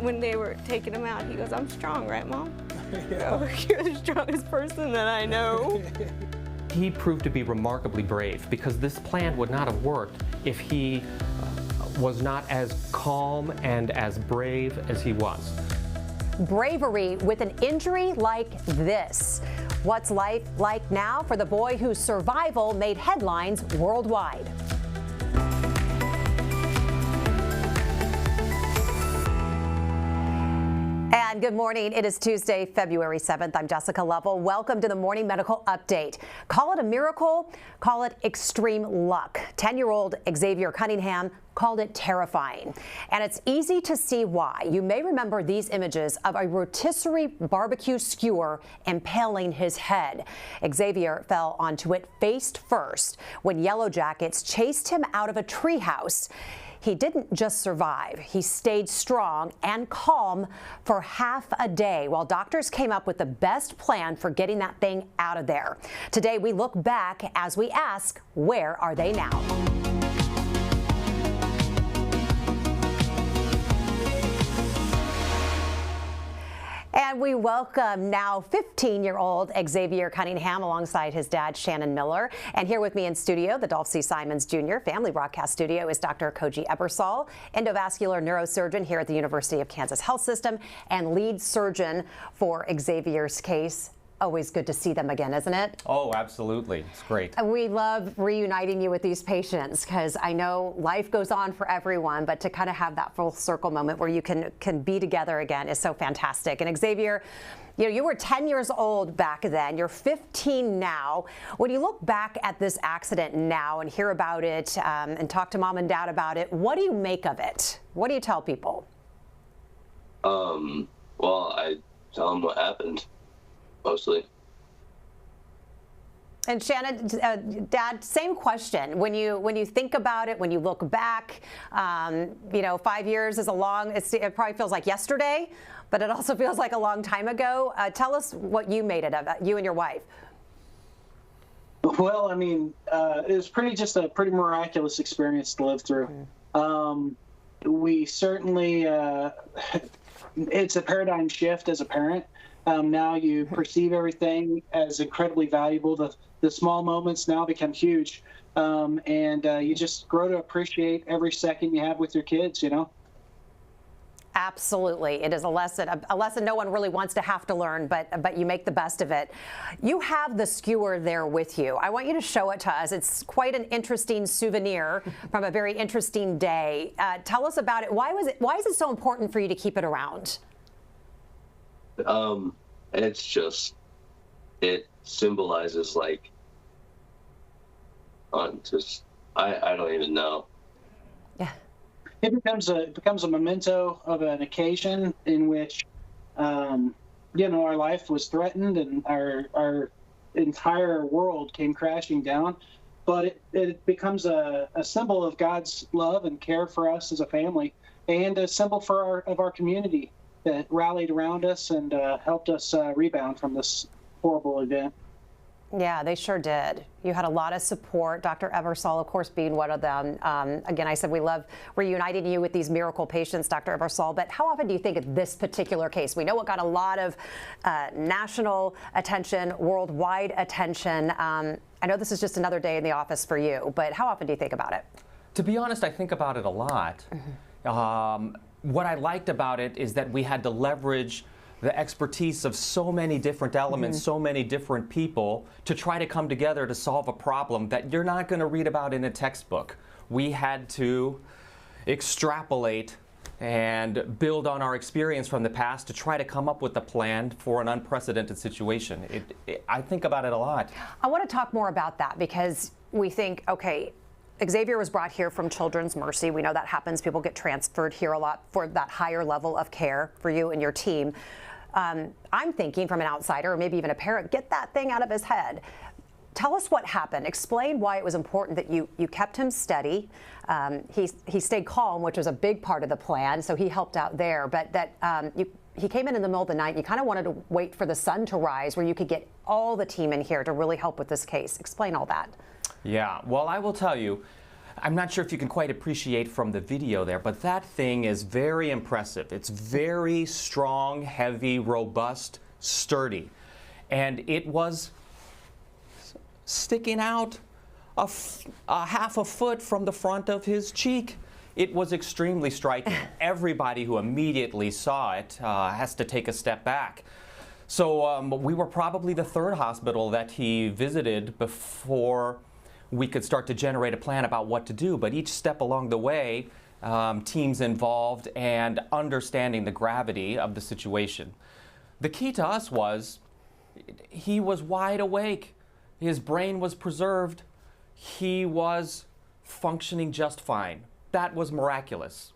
when they were taking him out, he goes, "I'm strong, right, Mom?" Yeah. Oh, you're the strongest person that I know. He proved to be remarkably brave, because this plan would not have worked if he was not as calm and as brave as he was. Bravery with an injury like this. What's life like now for the boy whose survival made headlines worldwide? And good morning. It is Tuesday, February 7th. I'm Jessica Lovell. Welcome to the Morning Medical Update. Call it a miracle, call it extreme luck. 10-year-old Xavier Cunningham called it terrifying. And it's easy to see why. You may remember these images of a rotisserie barbecue skewer impaling his head. Xavier fell onto it face first when Yellow Jackets chased him out of a treehouse. He didn't just survive, he stayed strong and calm for half a day while doctors came up with the best plan for getting that thing out of there. Today we look back as we ask, where are they now? And we welcome now 15-year-old Xavier Cunningham alongside his dad, Shannon Miller. And here with me in studio, the Dolph C. Simons Jr. Family Broadcast Studio, is Dr. Koji Ebersol, endovascular neurosurgeon here at the University of Kansas Health System and lead surgeon for Xavier's case. Always good to see them again, isn't it? Oh, absolutely. It's great. We love reuniting you with these patients because I know life goes on for everyone, but to kind of have that full circle moment where you can be together again is so fantastic. And Xavier, you were 10 years old back then. You're 15 now. When you look back at this accident now and hear about it and talk to mom and dad about it, what do you make of it? What do you tell people? Well, I tell them what happened. Mostly. And Shannon, Dad, same question. When you think about it, when you look back, 5 years is a long. It probably feels like yesterday, but it also feels like a long time ago. Tell us what you made it of, you and your wife. Well, I mean, it was just a pretty miraculous experience to live through. We certainly, it's a paradigm shift as a parent. Now you perceive everything as incredibly valuable. The small moments now become huge, and you just grow to appreciate every second you have with your kids, Absolutely. It is a lesson no one really wants to have to learn, but you make the best of it. You have the skewer there with you. I want you to show it to us. It's quite an interesting souvenir from a very interesting day. Tell us about it. Why is it so important for you to keep it around? It symbolizes I don't even know. Yeah. It becomes a memento of an occasion in which, our life was threatened and our entire world came crashing down. But it becomes a symbol of God's love and care for us as a family, and a symbol of our community that rallied around us and helped us rebound from this horrible event. Yeah, they sure did. You had a lot of support, Dr. Ebersol, of course, being one of them. Again, I said we love reuniting you with these miracle patients, Dr. Ebersol, but how often do you think of this particular case? We know it got a lot of national attention, worldwide attention. I know this is just another day in the office for you, but how often do you think about it? To be honest, I think about it a lot. What I liked about it is that we had to leverage the expertise of so many different elements, so many different people to try to come together to solve a problem that you're not going to read about in a textbook. We had to extrapolate and build on our experience from the past to try to come up with a plan for an unprecedented situation. I think about it a lot. I want to talk more about that because we think, okay, Xavier was brought here from Children's Mercy. We know that happens. People get transferred here a lot for that higher level of care for you and your team. I'm thinking from an outsider or maybe even a parent, get that thing out of his head. Tell us what happened. Explain why it was important that you kept him steady. He stayed calm, which was a big part of the plan, so he helped out there. But that he came in the middle of the night. You kind of wanted to wait for the sun to rise where you could get all the team in here to really help with this case. Explain all that. Yeah, well, I will tell you, I'm not sure if you can quite appreciate from the video there, but that thing is very impressive. It's very strong, heavy, robust, sturdy. And it was sticking out a half a foot from the front of his cheek. It was extremely striking. Everybody who immediately saw it has to take a step back. So we were probably the third hospital that he visited before we could start to generate a plan about what to do. But each step along the way, teams involved and understanding the gravity of the situation. The key to us was he was wide awake. His brain was preserved. He was functioning just fine. That was miraculous.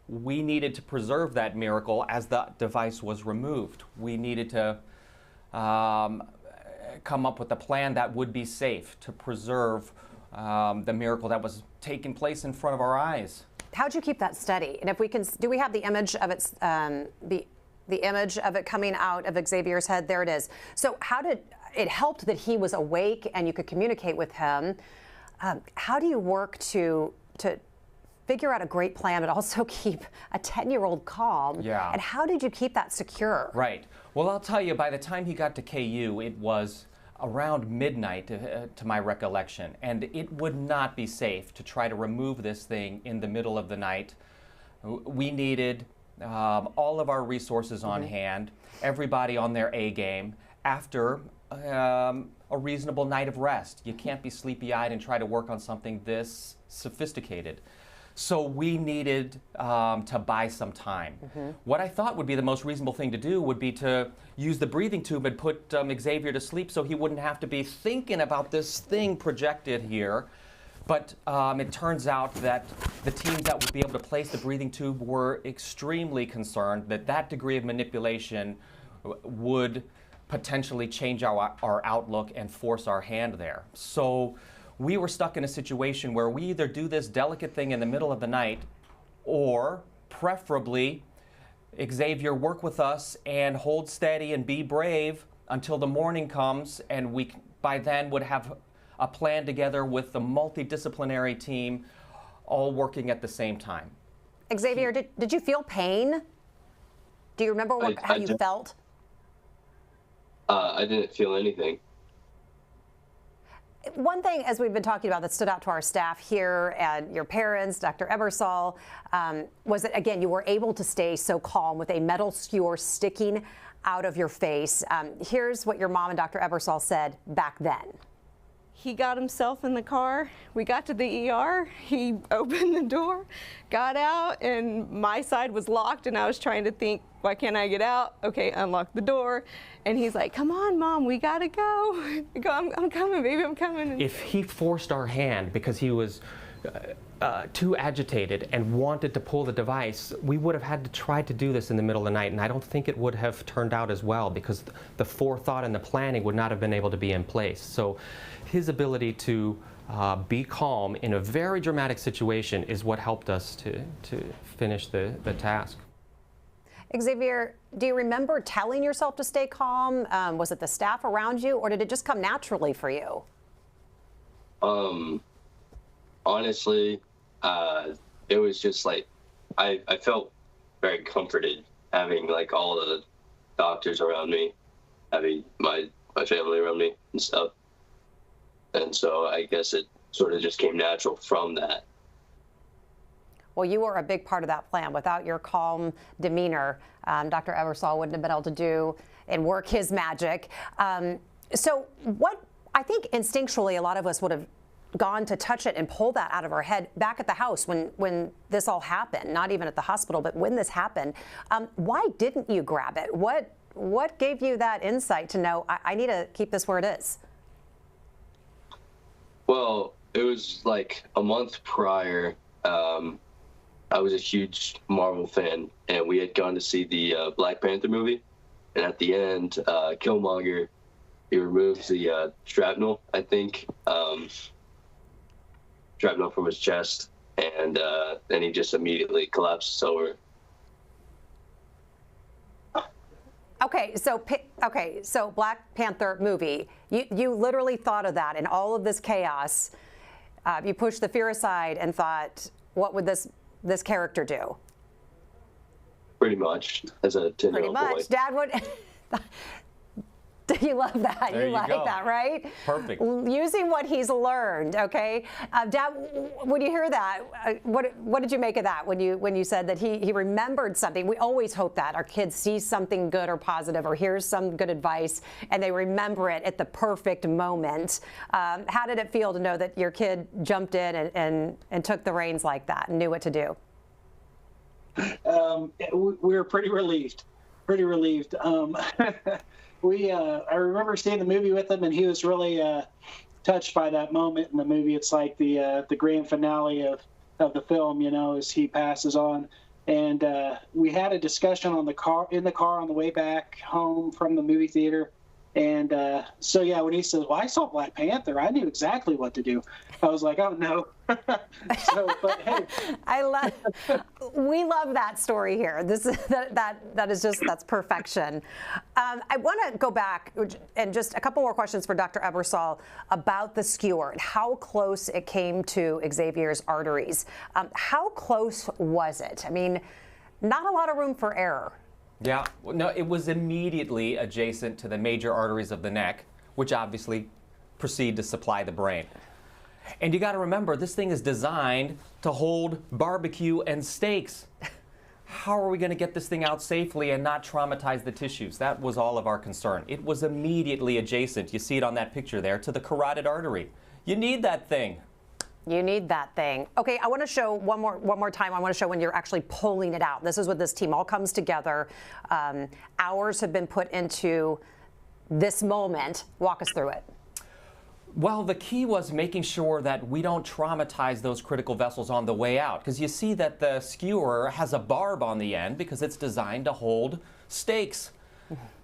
We needed to preserve that miracle as the device was removed. We needed to come up with a plan that would be safe to preserve the miracle that was taking place in front of our eyes. How'd you keep that steady? And if we can, do we have the image of its the image of it coming out of Xavier's head? There it is. So how did it helped that he was awake and you could communicate with him? How do you work to figure out a great plan, but also keep a 10-year-old calm? Yeah. And how did you keep that secure? Right. Well, I'll tell you, by the time he got to KU, it was around midnight, to my recollection, and it would not be safe to try to remove this thing in the middle of the night. We needed all of our resources on hand, everybody on their A game, after a reasonable night of rest. You can't be sleepy-eyed and try to work on something this sophisticated. So we needed to buy some time. What I thought would be the most reasonable thing to do would be to use the breathing tube and put Xavier to sleep so he wouldn't have to be thinking about this thing projected here. But it turns out that the teams that would be able to place the breathing tube were extremely concerned that that degree of manipulation would potentially change our outlook and force our hand there. So we were stuck in a situation where we either do this delicate thing in the middle of the night, or preferably Xavier work with us and hold steady and be brave until the morning comes, and we by then would have a plan together with the multidisciplinary team all working at the same time. Xavier, did you feel pain? Do you remember how you felt? I didn't feel anything. One thing, as we've been talking about, that stood out to our staff here and your parents, Dr. Ebersol, was that, again, you were able to stay so calm with a metal skewer sticking out of your face. Here's what your mom and Dr. Ebersol said back then. He got himself in the car. We got to the ER. He opened the door, got out, and my side was locked, and I was trying to think, why can't I get out? Okay, unlock the door. And he's like, come on, Mom, we gotta go. I go, I'm coming, baby, I'm coming. If he forced our hand because he was too agitated and wanted to pull the device, we would have had to try to do this in the middle of the night, and I don't think it would have turned out as well because the forethought and the planning would not have been able to be in place. So his ability to be calm in a very dramatic situation is what helped us to finish the task. Xavier, do you remember telling yourself to stay calm? Was it the staff around you, or did it just come naturally for you? Honestly, it was just like, I felt very comforted having like all the doctors around me, having my family around me and stuff. And so I guess it sort of just came natural from that. Well, you were a big part of that plan. Without your calm demeanor, Dr. Ebersol wouldn't have been able to do and work his magic. So what I think instinctually a lot of us would have gone to touch it and pull that out of our head back at the house when this all happened, not even at the hospital, but when this happened. Why didn't you grab it? What gave you that insight to know, I need to keep this where it is? Well, it was like a month prior. I was a huge Marvel fan, and we had gone to see the Black Panther movie. And at the end, Killmonger, he removes the shrapnel, I think, shrapnel from his chest, and then he just immediately collapses over. Okay, so Black Panther movie, you literally thought of that in all of this chaos. You pushed the fear aside and thought, what would this character do? Pretty much, as a 10-year-old Pretty much. boy. Dad, what? You love that. There you you like go. that, right? Perfect. Using what he's learned, okay? Dad, when you hear that, what did you make of that when you said that he remembered something? We always hope that our kids see something good or positive or hear some good advice and they remember it at the perfect moment. How did it feel to know that your kid jumped in and took the reins like that and knew what to do? We were pretty relieved. Pretty relieved. I remember seeing the movie with him, and he was really touched by that moment in the movie. It's like the grand finale of the film, as he passes on. And we had a discussion in the car on the way back home from the movie theater. And so, yeah, when he says, well, I saw Black Panther, I knew exactly what to do. I was like, oh, no. But hey. We love that story here. That's perfection. I want to go back and just a couple more questions for Dr. Ebersol about the skewer and how close it came to Xavier's arteries. How close was it? I mean, not a lot of room for error. Yeah, no, it was immediately adjacent to the major arteries of the neck, which obviously proceed to supply the brain. And you got to remember, this thing is designed to hold barbecue and steaks. How are we going to get this thing out safely and not traumatize the tissues? That was all of our concern. It was immediately adjacent, you see it on that picture there, to the carotid artery. You need that thing. You need that thing. Okay, I want to show one more time. I want to show when you're actually pulling it out. This is when this team all comes together. Hours have been put into this moment. Walk us through it. Well, the key was making sure that we don't traumatize those critical vessels on the way out, because you see that the skewer has a barb on the end because it's designed to hold steaks.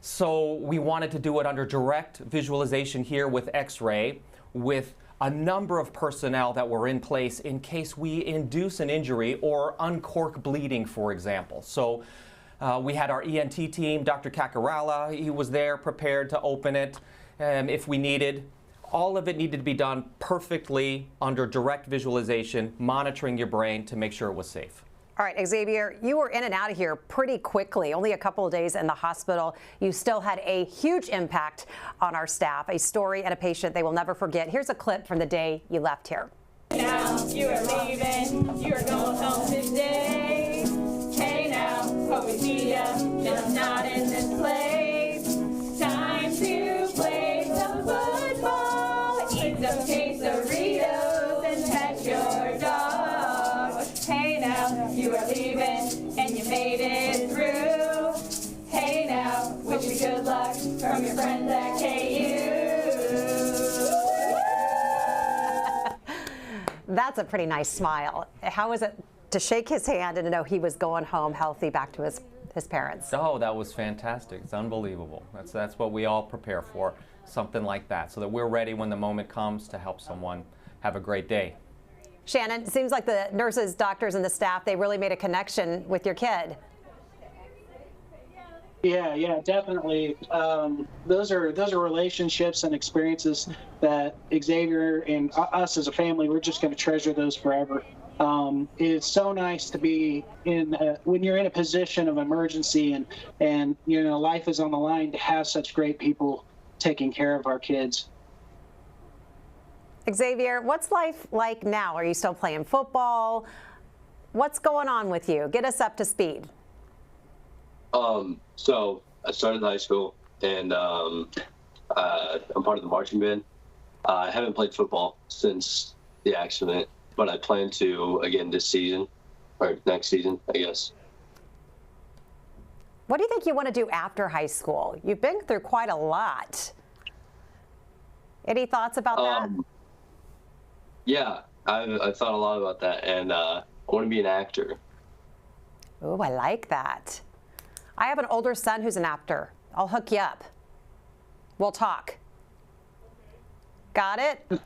So we wanted to do it under direct visualization here with X-ray, with a number of personnel that were in place in case we induce an injury or uncork bleeding, for example. So we had our ENT team, Dr. Kakarala, he was there prepared to open it if we needed. All of it needed to be done perfectly under direct visualization, monitoring your brain to make sure it was safe. All right, Xavier, you were in and out of here pretty quickly, only a couple of days in the hospital. You still had a huge impact on our staff, a story and a patient they will never forget. Here's a clip from the day you left here. Now you are leaving, you are going home today. Hey now, hope we see ya, just not in this place. Time to play some football, eat some quesadillas, and pet your dog. Hey now, you are leaving, and you made it through. Hey now, wish you good luck from your friends at KU. That's a pretty nice smile. How was it to shake his hand and to know he was going home healthy back to his parents? Oh, that was fantastic. It's unbelievable. That's what we all prepare for, something like that, so that we're ready when the moment comes to help someone have a great day. Shannon, it seems like the nurses, doctors, and the staff, they really made a connection with your kid. Yeah, definitely. Those are relationships and experiences that Xavier and us as a family, we're just going to treasure those forever. It's so nice to be when you're in a position of emergency and life is on the line, to have such great people taking care of our kids. Xavier, what's life like now? Are you still playing football? What's going on with you? Get us up to speed. So I started high school, and I'm part of the marching band. I haven't played football since the accident, but I plan to again this season, or next season, I guess. What do you think you want to do after high school? You've been through quite a lot. Any thoughts about that? Yeah, I've thought a lot about that, and I want to be an actor. Oh, I like that. I have an older son who's an actor. I'll hook you up. We'll talk. Got it? All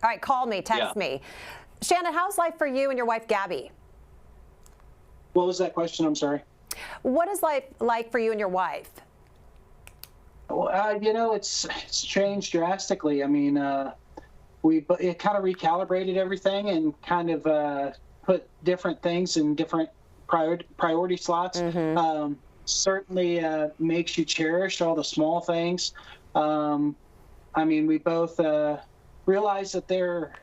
right, call me, text me. Shannon, how's life for you and your wife, Gabby? What was that question? I'm sorry. What is life like for you and your wife? Well, it's changed drastically. I mean, it kind of recalibrated everything and kind of put different things in different priority slots. Certainly makes you cherish all the small things. I mean, we both realized that there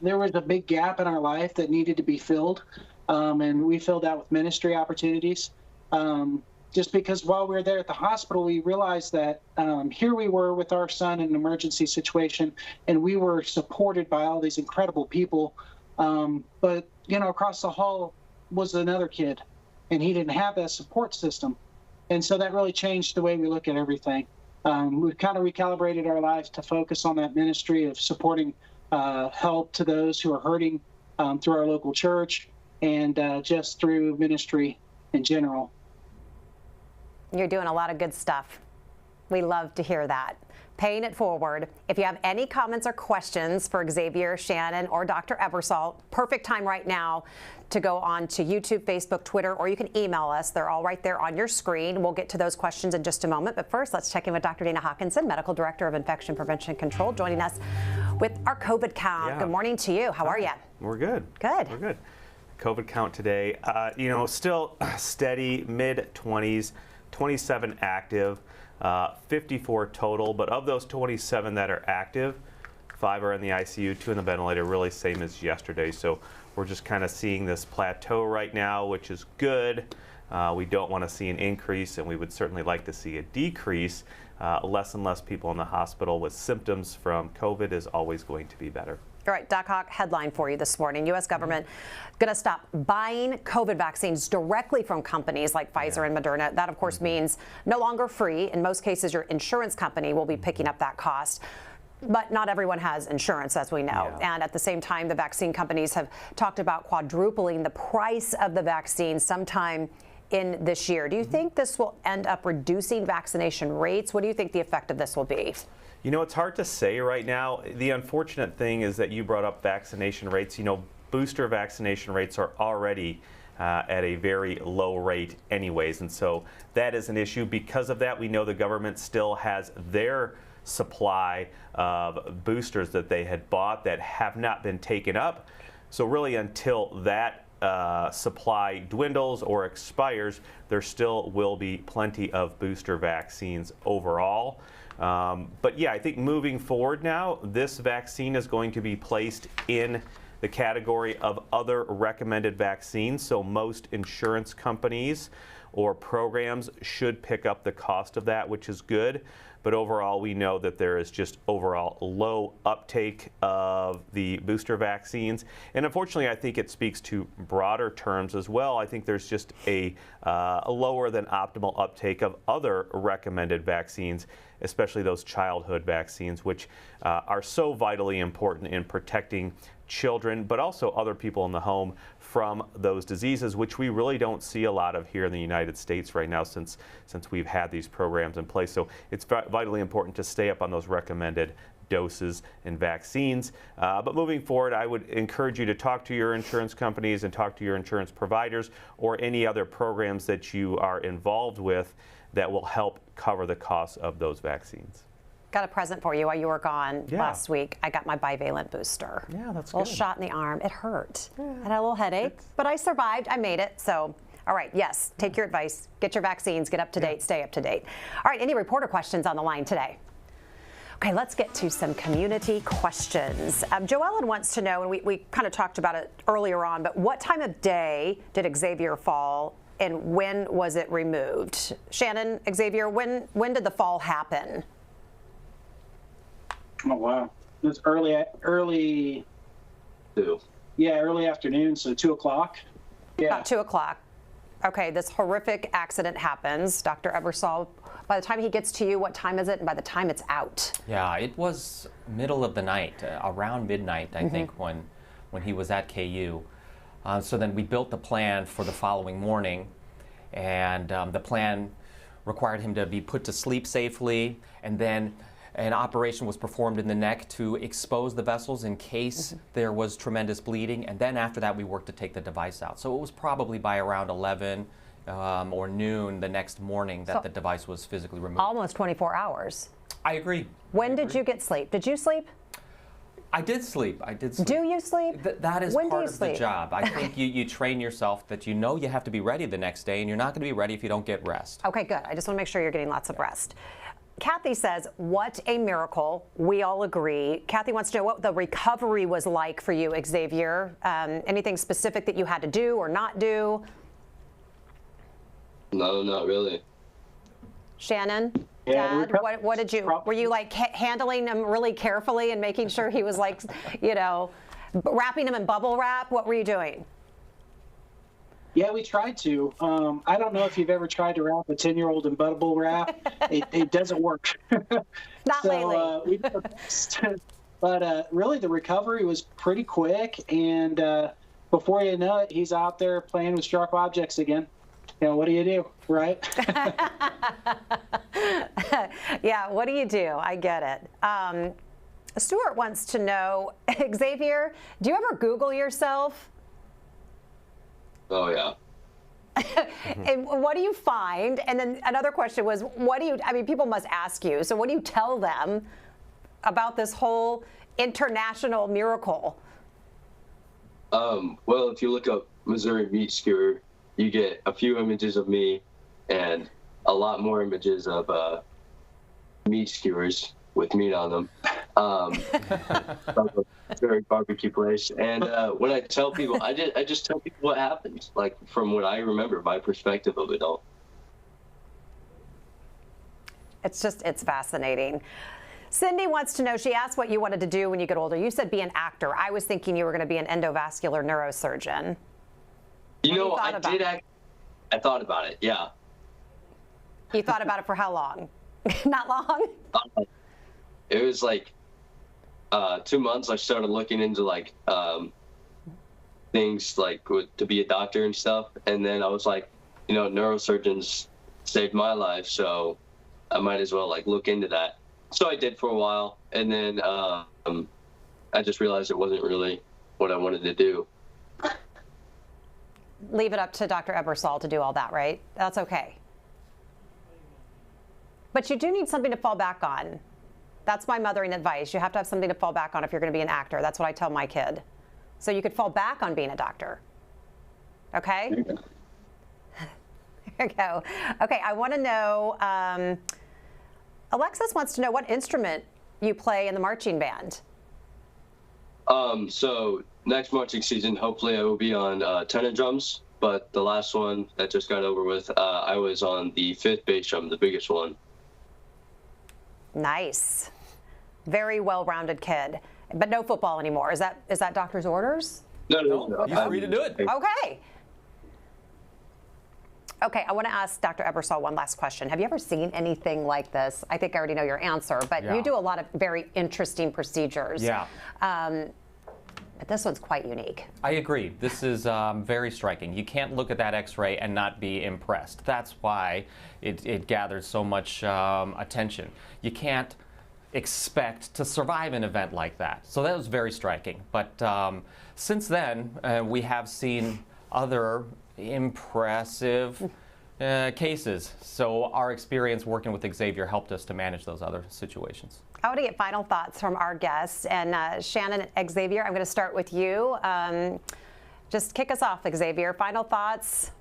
was a big gap in our life that needed to be filled, and we filled that with ministry opportunities. Just because while we were there at the hospital, we realized that here we were with our son in an emergency situation, and we were supported by all these incredible people. But, you know, across the hall was another kid, and he didn't have that support system. And so that really changed the way we look at everything. We've kind of recalibrated our lives to focus on that ministry of supporting help to those who are hurting through our local church and just through ministry in general. You're doing a lot of good stuff. We love to hear that. Paying it forward. If you have any comments or questions for Xavier, Shannon, or Dr. Ebersol, perfect time right now to go on to YouTube, Facebook, Twitter, or you can email us. They're all right there on your screen. We'll get to those questions in just a moment. But first, let's check in with Dr. Dana Hawkinson, Medical Director of Infection Prevention and Control, joining us with our COVID count. Yeah. Good morning to you. How are you? We're good. Good. We're good. COVID count today, you know, still steady, mid-20s, 27 active, 54 total. But of those 27 that are active, 5 are in the ICU, 2 in the ventilator, really same as yesterday. So we're just kind of seeing this plateau right now, which is good. We don't want to see an increase, and we would certainly like to see a decrease. Less and less people in the hospital with symptoms from COVID is always going to be better. All right, Doc Hawk, headline for you this morning. U.S. government going to stop buying COVID vaccines directly from companies like Pfizer and Moderna. That, of course, means no longer free. In most cases, your insurance company will be picking up that cost. But not everyone has insurance, as we know. And at the same time, the vaccine companies have talked about quadrupling the price of the vaccine sometime in this year. Do you think this will end up reducing vaccination rates? What do you think the effect of this will be? You know, it's hard to say right now. The unfortunate thing is that you brought up vaccination rates. You know, booster vaccination rates are already at a very low rate anyways. And so that is an issue. Because of that, we know the government still has their supply of boosters that they had bought that have not been taken up. So really until that supply dwindles or expires, there still will be plenty of booster vaccines overall. But yeah, I think moving forward now, this vaccine is going to be placed in the category of other recommended vaccines. So most insurance companies or programs should pick up the cost of that, which is good. But overall, we know that there is just overall low uptake of the booster vaccines. And unfortunately, I think it speaks to broader terms as well. I think there's just a lower than optimal uptake of other recommended vaccines, especially those childhood vaccines, which are so vitally important in protecting children, but also other people in the home from those diseases, which we really don't see a lot of here in the United States right now since we've had these programs in place. So it's vitally important to stay up on those recommended doses and vaccines. But moving forward, I would encourage you to talk to your insurance companies and talk to your insurance providers or any other programs that you are involved with that will help cover the cost of those vaccines. Got a present for you while you were gone last week. I got my bivalent booster. Yeah, that's good. A little shot in the arm. It hurt. I had a little headache, but I survived. I made it. So, all right, yes, take your advice. Get your vaccines. Get up to date. Stay up to date. All right, any reporter questions on the line today? Okay, let's get to some community questions. Joellen wants to know, and we kind of talked about it earlier on, but what time of day did Xavier fall and when was it removed? Shannon, Xavier, when did the fall happen? Oh, wow. It was early 2. Yeah, early afternoon, so 2 o'clock. Yeah. About 2 o'clock. Okay, this horrific accident happens. Dr. Ebersol, by the time he gets to you, what time is it? And by the time it's out? Yeah, it was middle of the night, around midnight, I think, when he was at KU. So then we built the plan for the following morning, and the plan required him to be put to sleep safely, and then an operation was performed in the neck to expose the vessels in case there was tremendous bleeding, and then after that we worked to take the device out. So it was probably by around 11 or noon the next morning that the device was physically removed. Almost 24 hours. I agree. When did you get sleep? Did you sleep? I did sleep. I did sleep. Do you sleep? That is When do part you of sleep? the job. I think you train yourself that you know you have to be ready the next day, and you're not going to be ready if you don't get rest. Okay, good. I just want to make sure you're getting lots of rest. Kathy says, what a miracle. We all agree. Kathy wants to know what the recovery was like for you, Xavier. Anything specific that you had to do or not do? No, not really. Shannon? Yeah, Dad, what did you, were you like handling him really carefully and making sure he was like, you know, wrapping him in bubble wrap? What were you doing? Yeah, we tried to. I don't know if you've ever tried to wrap a 10-year-old in bubble wrap. It doesn't work. Not lately. We did our best. But really, the recovery was pretty quick. And before you know it, he's out there playing with sharp objects again. You know, what do you do, right? Yeah, what do you do? I get it. Stuart wants to know, Xavier, do you ever Google yourself? Oh, yeah. And what do you find? And then another question was, what do you, I mean, people must ask you, so what do you tell them about this whole international miracle? Well, if you look up Missouri meat skewer, you get a few images of me and a lot more images of meat skewers with meat on them. Very barbecue place. And when I tell people, I just tell people what happened, like from what I remember, my perspective of it all. It's fascinating. Cindy wants to know, she asked what you wanted to do when you get older. You said be an actor. I was thinking you were going to be an endovascular neurosurgeon. You know, I thought about it, yeah. You thought about it for how long? Not long? It was like 2 months. I started looking into like things like to be a doctor and stuff. And then I was like, you know, neurosurgeons saved my life, so I might as well like look into that. So I did for a while. And then I just realized it wasn't really what I wanted to do. Leave it up to Dr. Ebersol to do all that, right? That's okay. But you do need something to fall back on. That's my mothering advice. You have to have something to fall back on if you're going to be an actor. That's what I tell my kid. So you could fall back on being a doctor. Okay? There you go. Okay, I want to know, Alexis wants to know what instrument you play in the marching band. So next marching season, hopefully I will be on tenor drums, but the last one that just got over with, I was on the 5th bass drum, the biggest one. Nice. Very well-rounded kid. But no football anymore. Is that doctor's orders? No. You're free to do it. Okay. Okay, I want to ask Dr. Ebersol one last question. Have you ever seen anything like this? I think I already know your answer, but Yeah. you do a lot of very interesting procedures. Yeah. But this one's quite unique. I agree. This is very striking. You can't look at that X-ray and not be impressed. That's why it gathered so much attention. You can't expect to survive an event like that. So that was very striking. But since then, we have seen other impressive cases. So our experience working with Xavier helped us to manage those other situations. I want to get final thoughts from our guests. And Shannon and Xavier, I'm going to start with you. Just kick us off, Xavier. Final thoughts?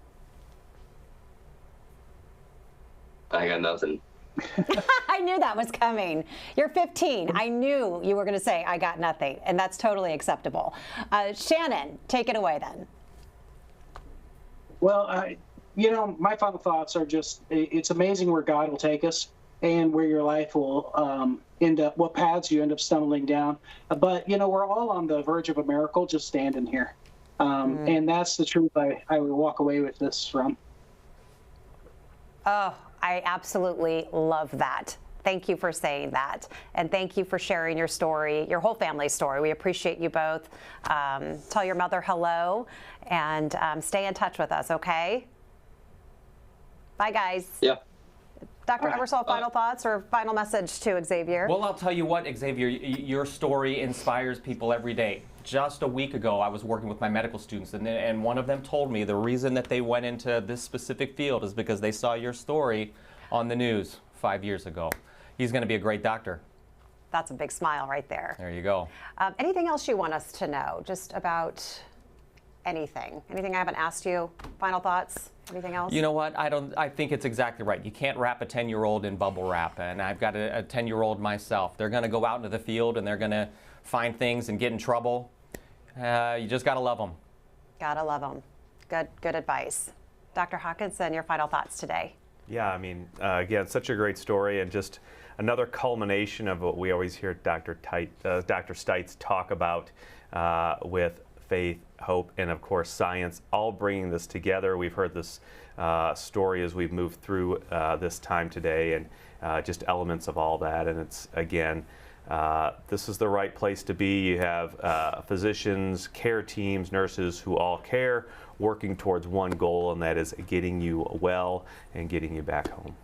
I got nothing. I knew that was coming. You're 15. I knew you were going to say, I got nothing. And that's totally acceptable. Shannon, take it away then. Well, you know, my final thoughts are just, it's amazing where God will take us and where your life will end up, what paths you end up stumbling down. But, you know, we're all on the verge of a miracle just standing here. And that's the truth I would walk away with this from. Oh, I absolutely love that. Thank you for saying that. And thank you for sharing your story, your whole family's story. We appreciate you both. Tell your mother hello and stay in touch with us, okay? Bye, guys. Yeah. Dr. Ebersol, final thoughts or final message to Xavier? Well, I'll tell you what, Xavier, your story inspires people every day. Just a week ago, I was working with my medical students, and one of them told me the reason that they went into this specific field is because they saw your story on the news 5 years ago. He's going to be a great doctor. That's a big smile right there. There you go. Anything else you want us to know, just about anything? Anything I haven't asked you? Final thoughts? Anything else? You know what? I think it's exactly right. You can't wrap a 10-year-old in bubble wrap, and I've got a 10-year-old myself. They're going to go out into the field and they're going to find things and get in trouble. You just got to love them. Gotta love them. Good advice. Dr. Hawkinson, your final thoughts today. Yeah, I mean, again, such a great story, and just another culmination of what we always hear Dr. Stites talk about with faith, hope, and of course science, all bringing this together. We've heard this story as we've moved through this time today, and just elements of all that. And it's, again, this is the right place to be. You have physicians, care teams, nurses who all care, working towards one goal, and that is getting you well and getting you back home.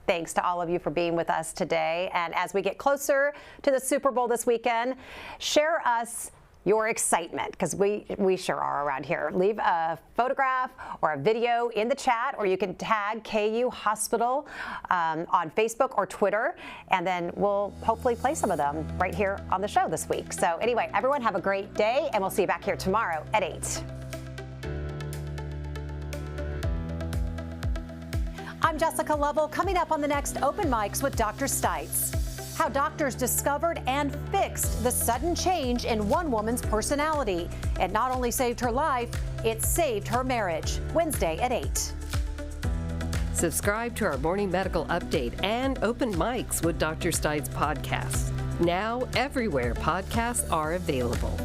Thanks to all of you for being with us today. And as we get closer to the Super Bowl this weekend, share us your excitement, because we sure are around here. Leave a photograph or a video in the chat, or you can tag KU Hospital on Facebook or Twitter, and then we'll hopefully play some of them right here on the show this week. So anyway, everyone have a great day, and we'll see you back here tomorrow at 8. I'm Jessica Lovell. Coming up on the next Open Mics with Dr. Stites. How doctors discovered and fixed the sudden change in one woman's personality. It not only saved her life, it saved her marriage. Wednesday at 8. Subscribe to our morning medical update and Open Mics with Dr. Stites podcasts. Now everywhere podcasts are available.